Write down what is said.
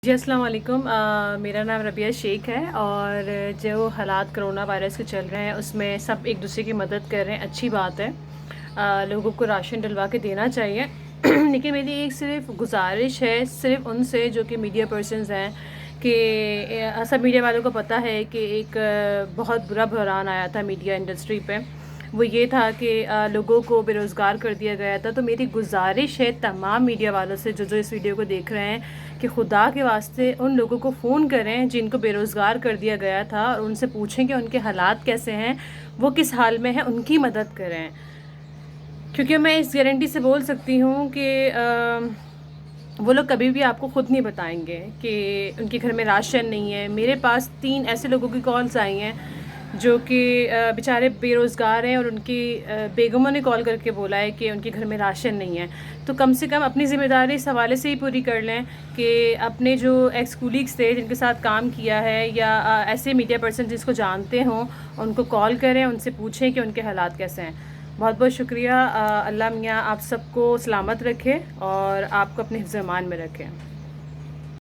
जी अस्सलाम वालेकुम। मेरा नाम रबिया शेख है और जो हालात कोरोना वायरस के चल रहे हैं उसमें सब एक दूसरे की मदद कर रहे हैं, अच्छी बात है। लोगों को राशन डलवा के देना चाहिए लेकिन मेरी एक सिर्फ गुजारिश है सिर्फ उनसे जो कि मीडिया पर्सनस हैं कि सब मीडिया वालों को पता है कि एक बहुत बुरा बहरान आया था मीडिया इंडस्ट्री पे। वो ये था कि लोगों को बेरोज़गार कर दिया गया था। तो मेरी गुजारिश है तमाम मीडिया वालों से जो इस वीडियो को देख रहे हैं कि खुदा के वास्ते उन लोगों को फ़ोन करें जिनको बेरोज़गार कर दिया गया था और उनसे पूछें कि उनके हालात कैसे हैं, वो किस हाल में हैं, उनकी मदद करें। क्योंकि मैं इस गारंटी से बोल सकती हूँ कि वो लोग कभी भी आपको ख़ुद नहीं बताएंगे कि उनके घर में राशन नहीं है। मेरे पास 3 ऐसे लोगों की कॉल्स आई हैं जो कि बेचारे बेरोज़गार हैं और उनकी बेगमों ने कॉल करके बोला है कि उनके घर में राशन नहीं है। तो कम से कम अपनी ज़िम्मेदारी इस हवाले से ही पूरी कर लें कि अपने जो एक्स कुलीग्स थे जिनके साथ काम किया है या ऐसे मीडिया पर्सन जिसको जानते हों उनको कॉल करें, उनसे पूछें कि उनके हालात कैसे हैं। बहुत बहुत शुक्रिया। अल्लाह मियाँ आप सबको सलामत रखे और आपको अपने हिफ्ज़-ए-मान में रखें।